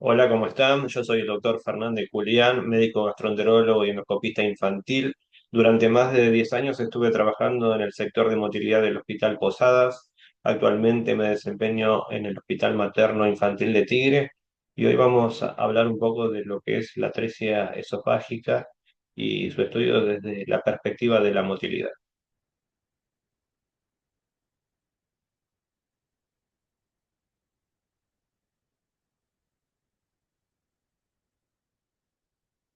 Hola, ¿cómo están? Yo soy el doctor Fernández Julián, médico gastroenterólogo y endoscopista infantil. Durante más de 10 años estuve trabajando en el sector de motilidad del Hospital Posadas. Actualmente me desempeño en el Hospital Materno Infantil de Tigre y hoy vamos a hablar un poco de lo que es la atresia esofágica y su estudio desde la perspectiva de la motilidad.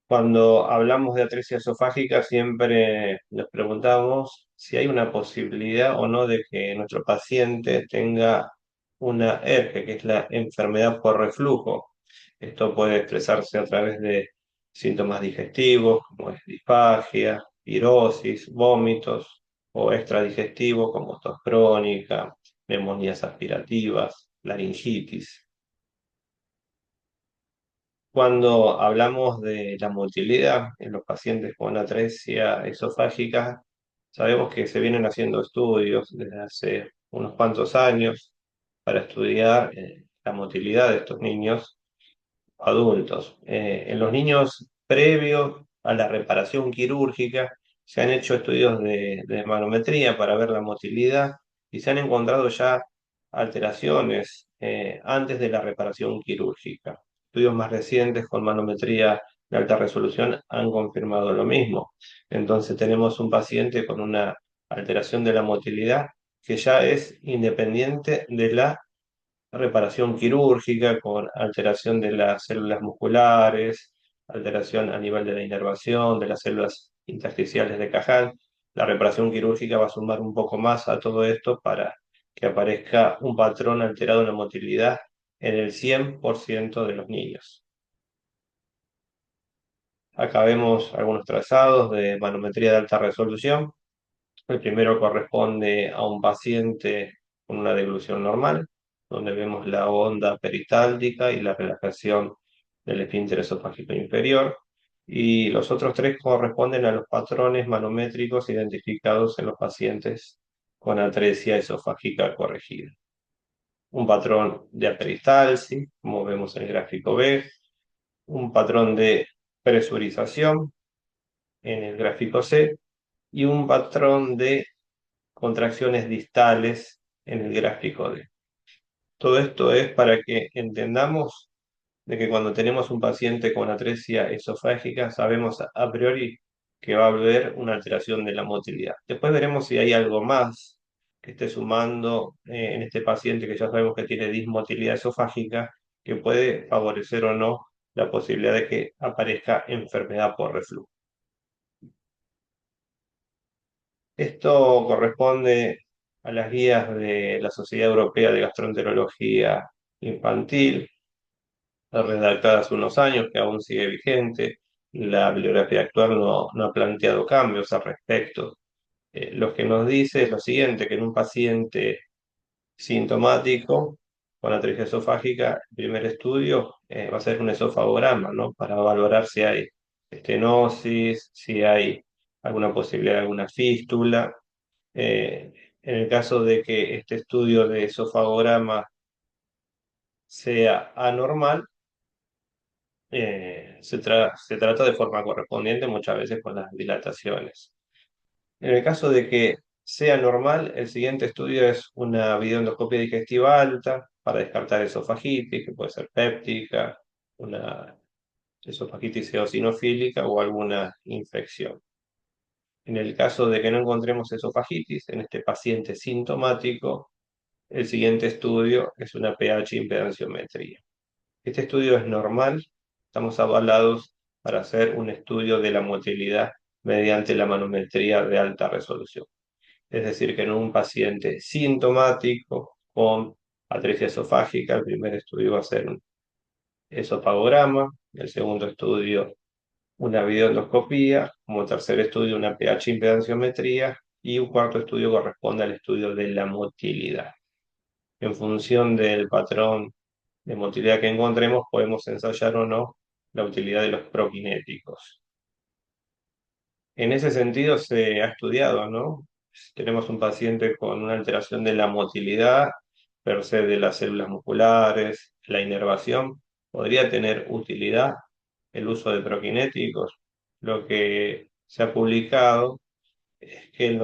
Cuando hablamos de atresia esofágica, siempre nos preguntamos si hay una posibilidad o no de que nuestro paciente tenga una ERGE, que es la enfermedad por reflujo. Esto puede expresarse a través de síntomas digestivos, como es disfagia, pirosis, vómitos, o extradigestivos, como tos crónica, neumonías aspirativas, laringitis. Cuando hablamos de la motilidad en los pacientes con atresia esofágica, sabemos que se vienen haciendo estudios desde hace unos cuantos años para estudiar la motilidad de estos niños adultos. En los niños previos a la reparación quirúrgica se han hecho estudios de manometría para ver la motilidad y se han encontrado ya alteraciones antes de la reparación quirúrgica. Estudios más recientes con manometría de alta resolución han confirmado lo mismo. Entonces tenemos un paciente con una alteración de la motilidad que ya es independiente de la reparación quirúrgica con alteración de las células musculares, alteración a nivel de la inervación, de las células intersticiales de Cajal. La reparación quirúrgica va a sumar un poco más a todo esto para que aparezca un patrón alterado en la motilidad en el 100% de los niños. Acá vemos algunos trazados de manometría de alta resolución. El primero corresponde a un paciente con una deglución normal, donde vemos la onda peristáltica y la relajación del esfínter esofágico inferior. Y los otros tres corresponden a los patrones manométricos identificados en los pacientes con atresia esofágica corregida. Un patrón de aperistalsis, como vemos en el gráfico B, un patrón de presurización en el gráfico C y un patrón de contracciones distales en el gráfico D. Todo esto es para que entendamos de que cuando tenemos un paciente con atresia esofágica, sabemos a priori que va a haber una alteración de la motilidad. Después veremos si hay algo más que esté sumando en este paciente que ya sabemos que tiene dismotilidad esofágica, que puede favorecer o no la posibilidad de que aparezca enfermedad por reflujo. Esto corresponde a las guías de la Sociedad Europea de Gastroenterología Infantil, redactada hace unos años, que aún sigue vigente. La bibliografía actual no ha planteado cambios al respecto. Lo que nos dice es lo siguiente, que en un paciente sintomático con atresia esofágica, el primer estudio va a ser un esofagograma, ¿no? Para valorar si hay estenosis, si hay alguna posibilidad de alguna fístula. En el caso de que este estudio de esofagograma sea anormal, se trata de forma correspondiente muchas veces con las dilataciones. En el caso de que sea normal, el siguiente estudio es una videoendoscopia digestiva alta para descartar esofagitis, que puede ser péptica, una esofagitis eosinofílica o alguna infección. En el caso de que no encontremos esofagitis en este paciente sintomático, el siguiente estudio es una pH impedanciometría. Este estudio es normal, estamos avalados para hacer un estudio de la motilidad mediante la manometría de alta resolución. Es decir, que en un paciente sintomático con atresia esofágica, el primer estudio va a ser un esofagograma, el segundo estudio una videoendoscopía, como tercer estudio una pH impedanciometría y un cuarto estudio corresponde al estudio de la motilidad. En función del patrón de motilidad que encontremos, podemos ensayar o no la utilidad de los prokinéticos. En ese sentido se ha estudiado, ¿no? Tenemos un paciente con una alteración de la motilidad per se de las células musculares, la inervación. podría tener utilidad el uso de prokinéticos. Lo que se ha publicado es que en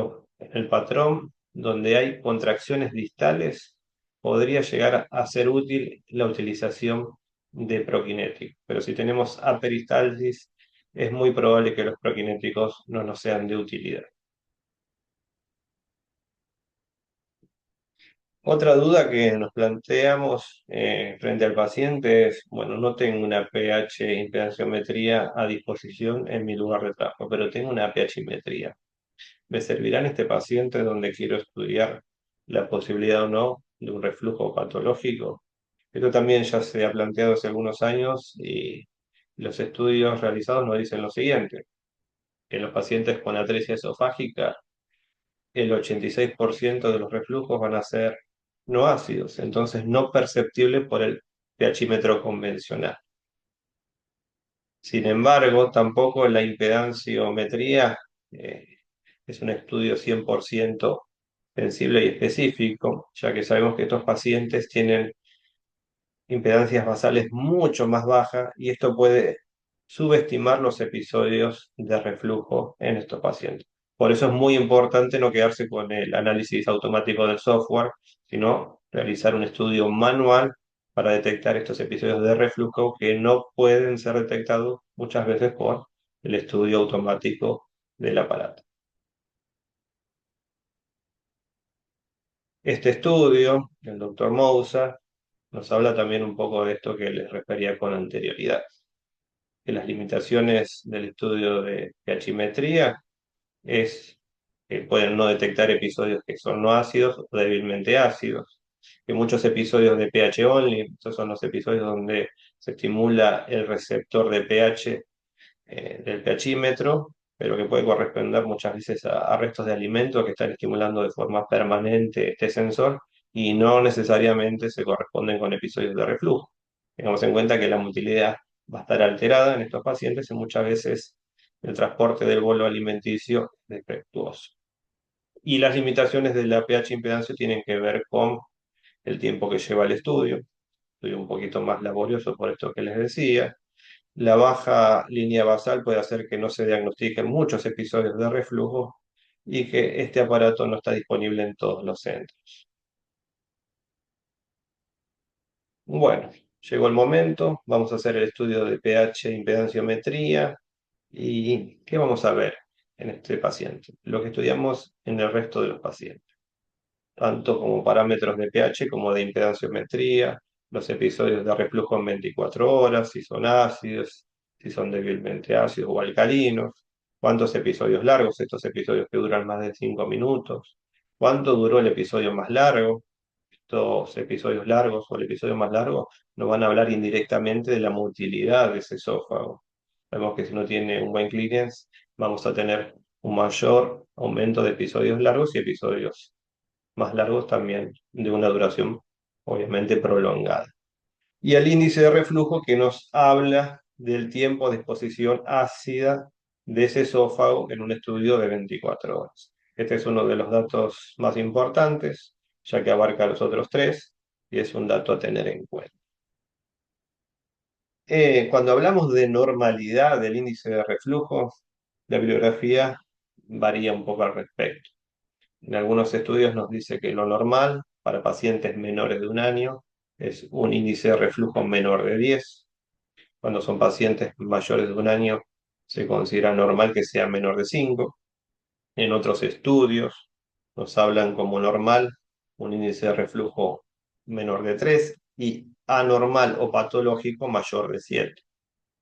el patrón donde hay contracciones distales podría llegar a ser útil la utilización de prokinéticos. Pero si tenemos aperistalsis, es muy probable que los prokinéticos no nos sean de utilidad. Otra duda que nos planteamos frente al paciente es, bueno, no tengo una pH impedanciometría a disposición en mi lugar de trabajo, pero tengo una pHimetría. ¿Me servirá en este paciente donde quiero estudiar la posibilidad o no de un reflujo patológico? Esto también ya se ha planteado hace algunos años y los estudios realizados nos dicen lo siguiente, que en los pacientes con atresia esofágica el 86% de los reflujos van a ser no ácidos, entonces no perceptibles por el pHímetro convencional. Sin embargo, tampoco la impedanciometría eh, es un estudio 100% sensible y específico, ya que sabemos que estos pacientes tienen impedancias basales mucho más bajas y esto puede subestimar los episodios de reflujo en estos pacientes. Por eso es muy importante no quedarse con el análisis automático del software, sino realizar un estudio manual para detectar estos episodios de reflujo que no pueden ser detectados muchas veces por el estudio automático del aparato. Este estudio, el doctor Mousa, nos habla también un poco de esto que les refería con anterioridad, que las limitaciones del estudio de pHimetría es que pueden no detectar episodios que son no ácidos o débilmente ácidos, que muchos episodios de pH only, estos son los episodios donde se estimula el receptor de pH del pHímetro, pero que puede corresponder muchas veces a restos de alimentos que están estimulando de forma permanente este sensor y no necesariamente se corresponden con episodios de reflujo. Tengamos en cuenta que la motilidad va a estar alterada en estos pacientes y muchas veces el transporte del bolo alimenticio es defectuoso. Y las limitaciones de la pH impedancia tienen que ver con el tiempo que lleva el estudio un poquito más laborioso por esto que les decía. La baja línea basal puede hacer que no se diagnostiquen muchos episodios de reflujo y que este aparato no está disponible en todos los centros. Bueno, llegó el momento, vamos a hacer el estudio de pH, impedanciometría y ¿qué vamos a ver en este paciente? Lo que estudiamos en el resto de los pacientes, tanto como parámetros de pH como de impedanciometría, los episodios de reflujo en 24 horas, si son ácidos, si son débilmente ácidos o alcalinos, cuántos episodios largos, estos episodios que duran más de 5 minutos, cuánto duró el episodio más largo, estos episodios largos o el episodio más largo nos van a hablar indirectamente de la motilidad de ese esófago. Sabemos que si no tiene un buen clearance, vamos a tener un mayor aumento de episodios largos y episodios más largos también de una duración obviamente prolongada. Y el índice de reflujo que nos habla del tiempo de exposición ácida de ese esófago en un estudio de 24 horas. Este es uno de los datos más importantes, ya que abarca los otros tres y es un dato a tener en cuenta. Cuando hablamos de normalidad del índice de reflujo, la bibliografía varía un poco al respecto. En algunos estudios nos dice que lo normal para pacientes menores de un año es un índice de reflujo menor de 10. Cuando son pacientes mayores de un año se considera normal que sea menor de 5. En otros estudios nos hablan como normal un índice de reflujo menor de 3 y anormal o patológico mayor de 7.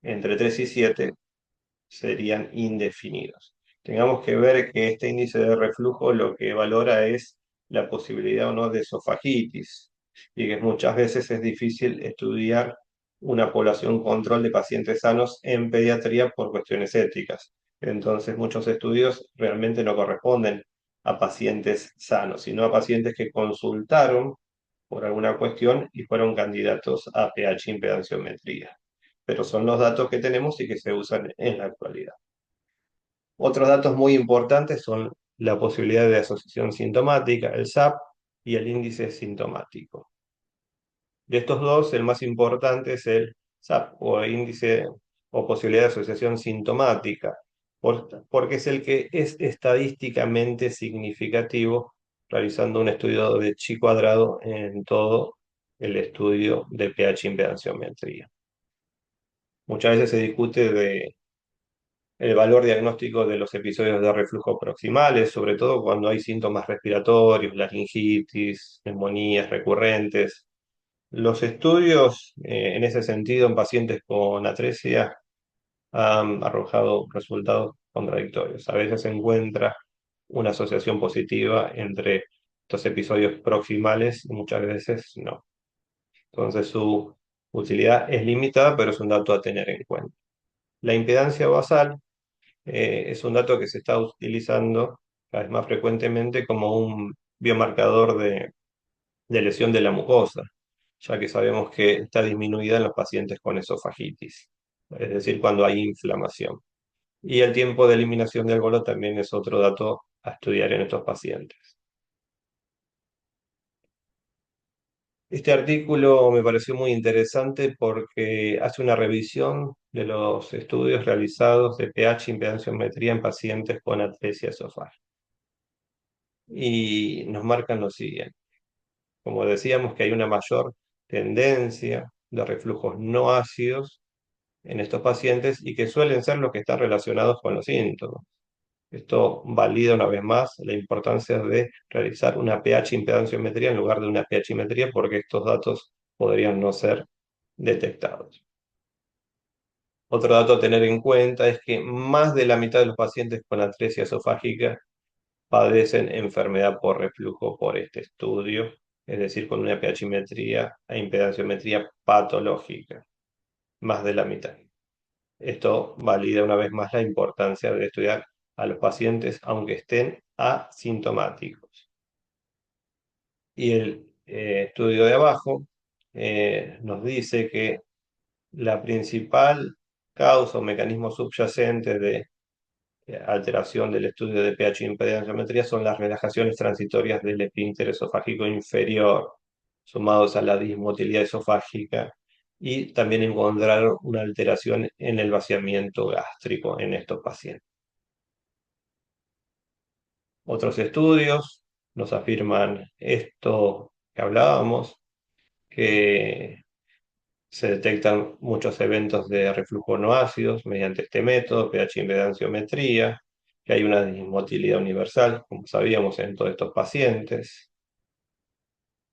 Entre 3 y 7 serían indefinidos. Tengamos que ver que este índice de reflujo lo que valora es la posibilidad o no de esofagitis y que muchas veces es difícil estudiar una población control de pacientes sanos en pediatría por cuestiones éticas. Entonces muchos estudios realmente no corresponden a pacientes sanos, sino a pacientes que consultaron por alguna cuestión y fueron candidatos a pH impedanciometría. Pero son los datos que tenemos y que se usan en la actualidad. Otros datos muy importantes son la posibilidad de asociación sintomática, el SAP, y el índice sintomático. De estos dos, el más importante es el SAP o índice o posibilidad de asociación sintomática, porque es el que es estadísticamente significativo realizando un estudio de chi cuadrado en todo el estudio de pH impedanciometría. Muchas veces se discute de el valor diagnóstico de los episodios de reflujo proximales, sobre todo cuando hay síntomas respiratorios, laringitis, neumonías recurrentes. Los estudios en ese sentido en pacientes con atresia han arrojado resultados contradictorios. A veces se encuentra una asociación positiva entre estos episodios proximales y muchas veces no. Entonces su utilidad es limitada, pero es un dato a tener en cuenta. La impedancia basal es un dato que se está utilizando cada vez más frecuentemente como un biomarcador de lesión de la mucosa, ya que sabemos que está disminuida en los pacientes con esofagitis, es decir, cuando hay inflamación. Y el tiempo de eliminación del golo también es otro dato a estudiar en estos pacientes. Este artículo me pareció muy interesante porque hace una revisión de los estudios realizados de pH impedanciometría en pacientes con atresia esofágica. Y nos marcan lo siguiente. Como decíamos, que hay una mayor tendencia de reflujos no ácidos en estos pacientes y que suelen ser los que están relacionados con los síntomas. Esto valida una vez más la importancia de realizar una pH impedanciometría en lugar de una pHimetría porque estos datos podrían no ser detectados. Otro dato a tener en cuenta es que más de la mitad de los pacientes con atresia esofágica padecen enfermedad por reflujo por este estudio, es decir, con una pHimetría e impedanciometría patológica, más de la mitad. Esto valida una vez más la importancia de estudiar a los pacientes aunque estén asintomáticos. Y el estudio de abajo nos dice que la principal causa o mecanismo subyacente de alteración del estudio de pH y impedanciometría son las relajaciones transitorias del esfínter esofágico inferior, sumados a la dismotilidad esofágica, y también encontrar una alteración en el vaciamiento gástrico en estos pacientes. Otros estudios nos afirman esto que hablábamos, que se detectan muchos eventos de reflujo no ácidos mediante este método, pH impedanciometría, que hay una dismotilidad universal, como sabíamos en todos estos pacientes.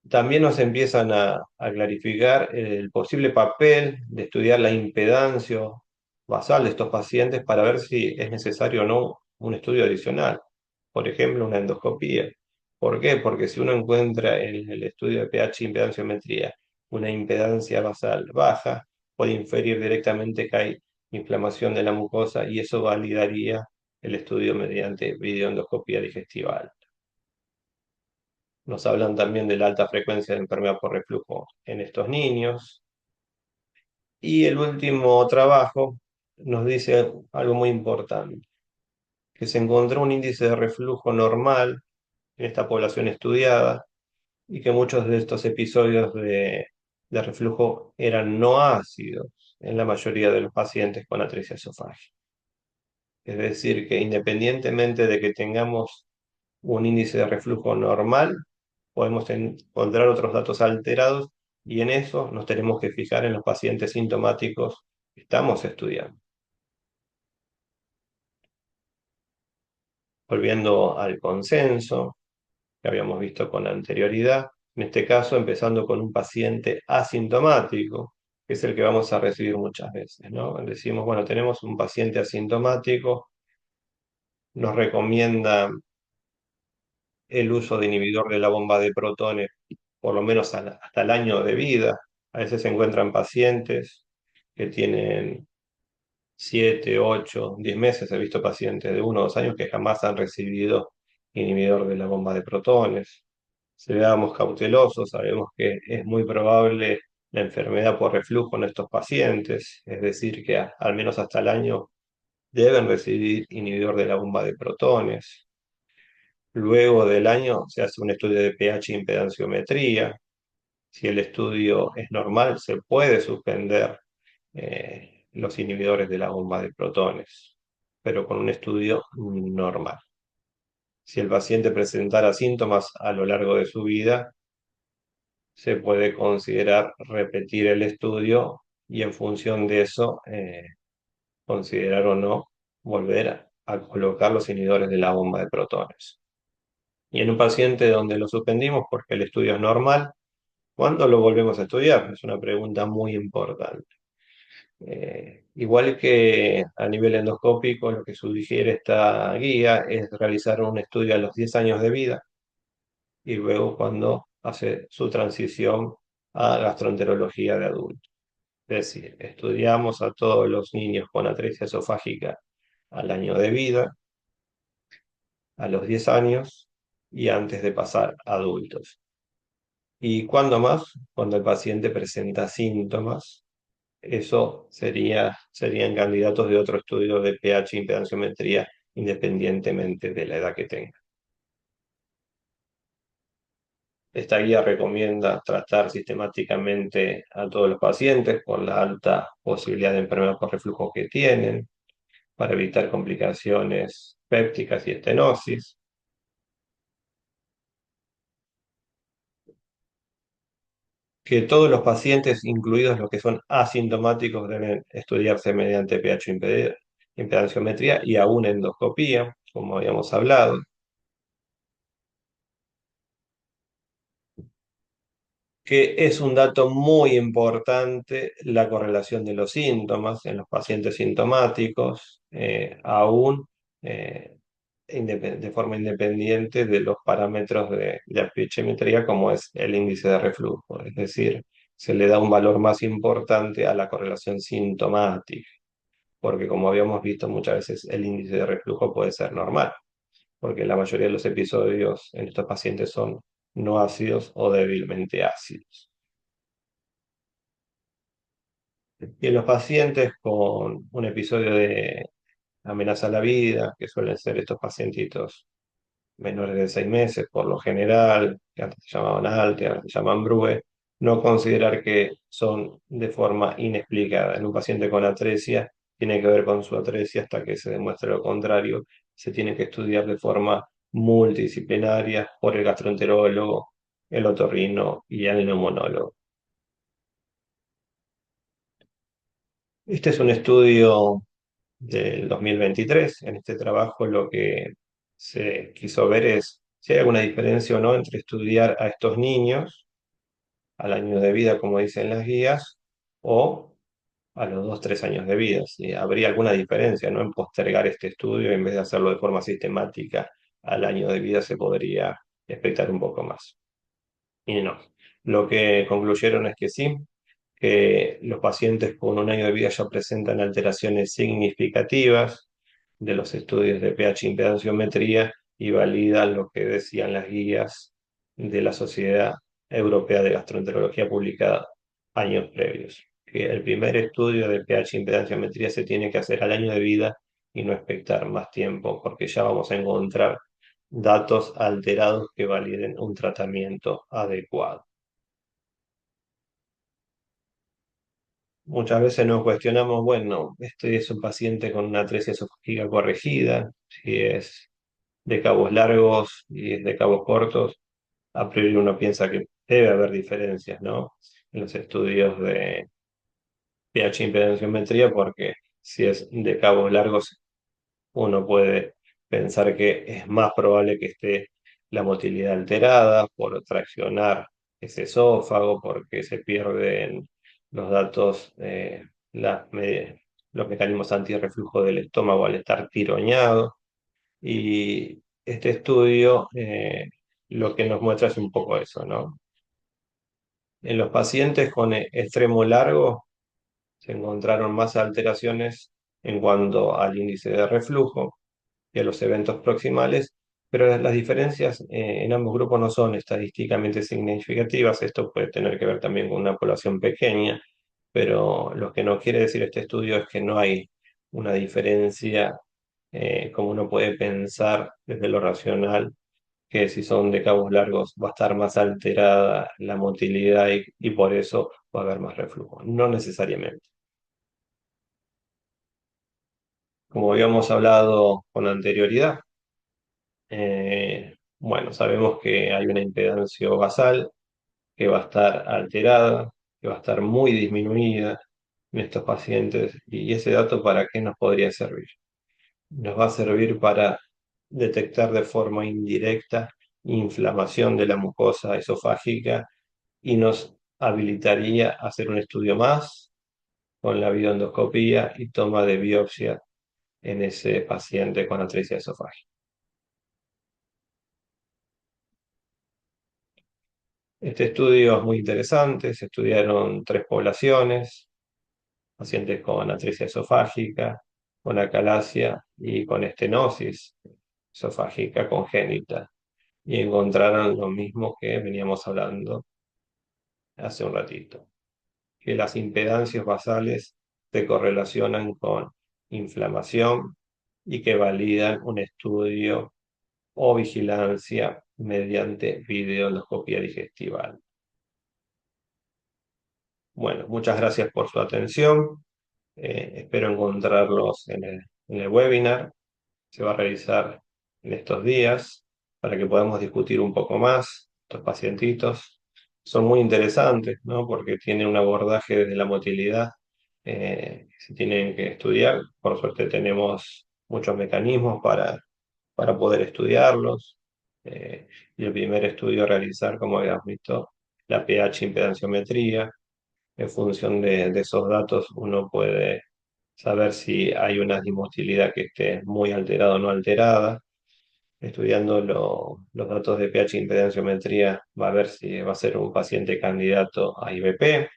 También nos empiezan a clarificar el posible papel de estudiar la impedancia basal de estos pacientes para ver si es necesario o no un estudio adicional, por ejemplo, una endoscopía. ¿Por qué? Porque si uno encuentra en el estudio de pH impedanciometría una impedancia basal baja, puede inferir directamente que hay inflamación de la mucosa y eso validaría el estudio mediante videoendoscopía digestiva. Nos hablan también de la alta frecuencia de enfermedad por reflujo en estos niños. Y el último trabajo nos dice algo muy importante, que se encontró un índice de reflujo normal en esta población estudiada y que muchos de estos episodios de reflujo eran no ácidos en la mayoría de los pacientes con atresia esofágica. Es decir, que independientemente de que tengamos un índice de reflujo normal, podemos encontrar otros datos alterados y en eso nos tenemos que fijar en los pacientes sintomáticos que estamos estudiando. Volviendo al consenso que habíamos visto con anterioridad, en este caso empezando con un paciente asintomático, que es el que vamos a recibir muchas veces, ¿no? Decimos, bueno, tenemos un paciente asintomático, nos recomienda el uso de inhibidor de la bomba de protones por lo menos hasta el año de vida. A veces se encuentran pacientes que tienen 7, 8, 10 meses. He visto pacientes de 1 o 2 años que jamás han recibido inhibidor de la bomba de protones. Seamos cautelosos, sabemos que es muy probable la enfermedad por reflujo en estos pacientes, es decir, que al menos hasta el año deben recibir inhibidor de la bomba de protones. Luego del año se hace un estudio de pH impedanciometría. Si el estudio es normal, se puede suspender los inhibidores de la bomba de protones, pero con un estudio normal. Si el paciente presentara síntomas a lo largo de su vida, se puede considerar repetir el estudio y en función de eso considerar o no volver a colocar los inhibidores de la bomba de protones. Y en un paciente donde lo suspendimos porque el estudio es normal, ¿cuándo lo volvemos a estudiar? Es una pregunta muy importante. Igual que a nivel endoscópico, lo que sugiere esta guía es realizar un estudio a los 10 años de vida y luego cuando hace su transición a gastroenterología de adulto. Es decir, estudiamos a todos los niños con atresia esofágica al año de vida, a los 10 años y antes de pasar a adultos. ¿Y cuándo más? Cuando el paciente presenta síntomas. Eso serían candidatos de otro estudio de pH impedanciometría independientemente de la edad que tenga. Esta guía recomienda tratar sistemáticamente a todos los pacientes por la alta posibilidad de enfermedad por reflujo que tienen, para evitar complicaciones pépticas y estenosis. Que todos los pacientes, incluidos los que son asintomáticos, deben estudiarse mediante impedanciometría y aún endoscopía, como habíamos hablado. Que es un dato muy importante la correlación de los síntomas en los pacientes sintomáticos, aún de forma independiente de los parámetros de apiximetría, como es el índice de reflujo. Es decir, se le da un valor más importante a la correlación sintomática, porque como habíamos visto muchas veces el índice de reflujo puede ser normal, porque la mayoría de los episodios en estos pacientes son no ácidos o débilmente ácidos. Y en los pacientes con un episodio de amenaza a la vida, que suelen ser estos pacientitos menores de 6 meses, por lo general, que antes se llamaban ALTE, ahora se llaman BRUE, no considerar que son de forma inexplicada. En un paciente con atresia, tiene que ver con su atresia hasta que se demuestre lo contrario. Se tiene que estudiar de forma multidisciplinaria por el gastroenterólogo, el otorrino y el neumonólogo. Este es un estudio del 2023. En este trabajo lo que se quiso ver es si hay alguna diferencia o no entre estudiar a estos niños al año de vida, como dicen las guías, o a los 2, 3 años de vida. Si habría alguna diferencia, ¿no? En postergar este estudio en vez de hacerlo de forma sistemática al año de vida se podría expectar un poco más. Y no. Lo que concluyeron es que sí, que los pacientes con un año de vida ya presentan alteraciones significativas de los estudios de pH impedanciometría y validan lo que decían las guías de la Sociedad Europea de Gastroenterología publicada años previos. Que el primer estudio de pH impedanciometría se tiene que hacer al año de vida y no expectar más tiempo, porque ya vamos a encontrar datos alterados que validen un tratamiento adecuado. Muchas veces nos cuestionamos, bueno, este es un paciente con una atresia esofágica corregida, si es de cabos largos y es de cabos cortos, a priori uno piensa que debe haber diferencias, ¿no? En los estudios de pH impedanciometría, porque si es de cabos largos uno puede pensar que es más probable que esté la motilidad alterada por traccionar ese esófago, porque se pierden los datos, los mecanismos antirreflujo del estómago al estar tiroñado. Y este estudio lo que nos muestra es un poco eso, ¿no? En los pacientes con extremo largo se encontraron más alteraciones en cuanto al índice de reflujo y a los eventos proximales, pero las diferencias en ambos grupos no son estadísticamente significativas. Esto puede tener que ver también con una población pequeña, pero lo que no quiere decir este estudio es que no hay una diferencia como uno puede pensar desde lo racional, que si son de cabos largos va a estar más alterada la motilidad y por eso va a haber más reflujo. No necesariamente. Como habíamos hablado con anterioridad, bueno, sabemos que hay una impedancia basal que va a estar alterada, que va a estar muy disminuida en estos pacientes. ¿Y ese dato para qué nos podría servir? Nos va a servir para detectar de forma indirecta inflamación de la mucosa esofágica y nos habilitaría a hacer un estudio más con la videoendoscopía y toma de biopsia en ese paciente con atresia esofágica. Este estudio es muy interesante, se estudiaron tres poblaciones: pacientes con atresia esofágica, con acalasia y con estenosis esofágica congénita, y encontraron lo mismo que veníamos hablando hace un ratito, que las impedancias basales se correlacionan con inflamación y que validan un estudio o vigilancia mediante videoendoscopía digestival. Bueno, muchas gracias por su atención. Espero encontrarlos en el webinar. Se va a realizar en estos días para que podamos discutir un poco más. Estos pacientitos son muy interesantes, ¿no? Porque tienen un abordaje desde la motilidad que se tienen que estudiar. Por suerte tenemos muchos mecanismos para poder estudiarlos. Eh, y el primer estudio a realizar, como habíamos visto, la pH impedanciometría. En función de esos datos uno puede saber si hay una dismotilidad que esté muy alterada o no alterada. Estudiando los datos de pH impedanciometría va a ver si va a ser un paciente candidato a IBP,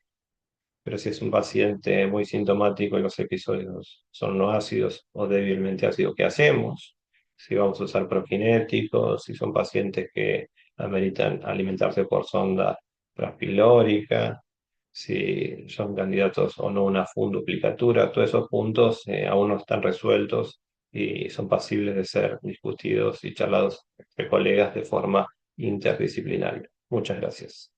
pero si es un paciente muy sintomático y los episodios son no ácidos o débilmente ácidos, ¿qué hacemos? Si vamos a usar prokinéticos, si son pacientes que ameritan alimentarse por sonda transpilórica, si son candidatos o no a una funduplicatura. Todos esos puntos aún no están resueltos y son pasibles de ser discutidos y charlados entre colegas de forma interdisciplinaria. Muchas gracias.